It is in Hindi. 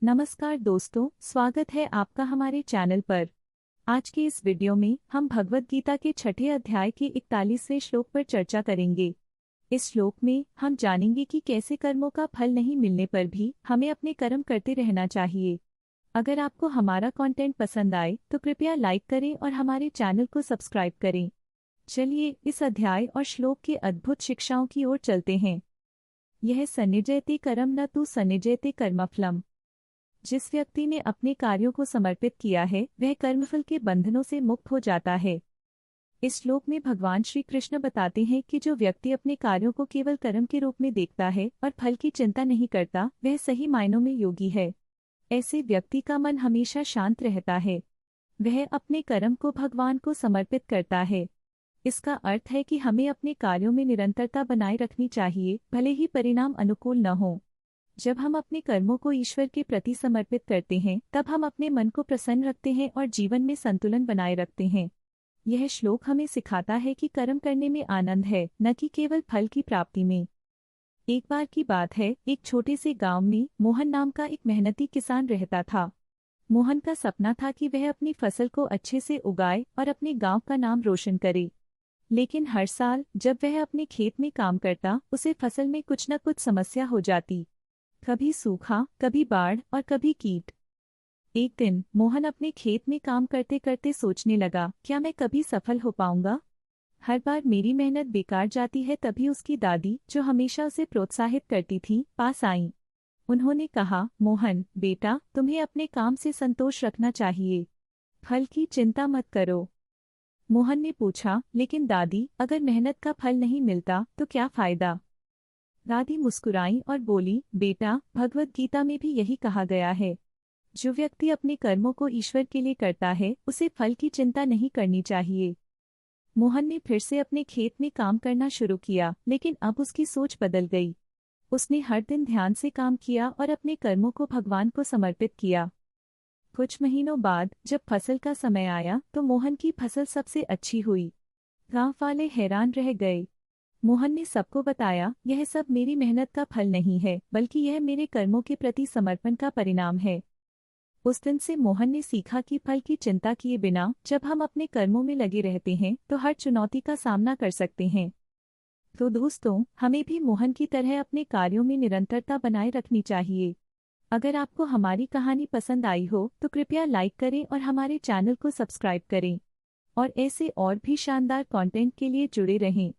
नमस्कार दोस्तों, स्वागत है आपका हमारे चैनल पर। आज के इस वीडियो में हम भगवद गीता के छठे अध्याय के 41वें श्लोक पर चर्चा करेंगे। इस श्लोक में हम जानेंगे कि कैसे कर्मों का फल नहीं मिलने पर भी हमें अपने कर्म करते रहना चाहिए। अगर आपको हमारा कंटेंट पसंद आए तो कृपया लाइक करें और हमारे चैनल को सब्सक्राइब करें। चलिए इस अध्याय और श्लोक के अद्भुत शिक्षाओं की ओर चलते हैं। यह सन्निजयते कर्म न तु सन्निजयते कर्मफलम्। जिस व्यक्ति ने अपने कार्यों को समर्पित किया है वह कर्मफल के बंधनों से मुक्त हो जाता है। इस श्लोक में भगवान श्री कृष्ण बताते हैं कि जो व्यक्ति अपने कार्यों को केवल कर्म के रूप में देखता है और फल की चिंता नहीं करता वह सही मायनों में योगी है। ऐसे व्यक्ति का मन हमेशा शांत रहता है। वह अपने कर्म को भगवान को समर्पित करता है। इसका अर्थ है कि हमें अपने कार्यों में निरंतरता बनाए रखनी चाहिए, भले ही परिणाम अनुकूल न हो। जब हम अपने कर्मों को ईश्वर के प्रति समर्पित करते हैं तब हम अपने मन को प्रसन्न रखते हैं और जीवन में संतुलन बनाए रखते हैं। यह श्लोक हमें सिखाता है कि कर्म करने में आनंद है, न कि केवल फल की प्राप्ति में। एक बार की बात है, एक छोटे से गांव में मोहन नाम का एक मेहनती किसान रहता था। मोहन का सपना था कि वह अपनी फसल को अच्छे से उगाए और अपने गांव का नाम रोशन करे। लेकिन हर साल जब वह अपने खेत में काम करता उसे फसल में कुछ न कुछ समस्या हो जाती। कभी सूखा, कभी बाढ़ और कभी कीट। एक दिन मोहन अपने खेत में काम करते करते सोचने लगा, क्या मैं कभी सफल हो पाऊंगा? हर बार मेरी मेहनत बेकार जाती है। तभी उसकी दादी, जो हमेशा उसे प्रोत्साहित करती थी, पास आईं। उन्होंने कहा, मोहन बेटा, तुम्हें अपने काम से संतोष रखना चाहिए। फल की चिंता मत करो। मोहन ने पूछा, लेकिन दादी, अगर मेहनत का फल नहीं मिलता तो क्या फायदा? दादी मुस्कुराई और बोली, बेटा, भगवद गीता में भी यही कहा गया है। जो व्यक्ति अपने कर्मों को ईश्वर के लिए करता है उसे फल की चिंता नहीं करनी चाहिए। मोहन ने फिर से अपने खेत में काम करना शुरू किया, लेकिन अब उसकी सोच बदल गई। उसने हर दिन ध्यान से काम किया और अपने कर्मों को भगवान को समर्पित किया। कुछ महीनों बाद जब फसल का समय आया तो मोहन की फसल सबसे अच्छी हुई। गांव वाले हैरान रह गए। मोहन ने सबको बताया, यह सब मेरी मेहनत का फल नहीं है, बल्कि यह मेरे कर्मों के प्रति समर्पण का परिणाम है। उस दिन से मोहन ने सीखा कि फल की चिंता किए बिना जब हम अपने कर्मों में लगे रहते हैं तो हर चुनौती का सामना कर सकते हैं। तो दोस्तों, हमें भी मोहन की तरह अपने कार्यों में निरंतरता बनाए रखनी चाहिए। अगर आपको हमारी कहानी पसंद आई हो तो कृपया लाइक करें और हमारे चैनल को सब्सक्राइब करें। और ऐसे और भी शानदार कंटेंट के लिए जुड़े रहें।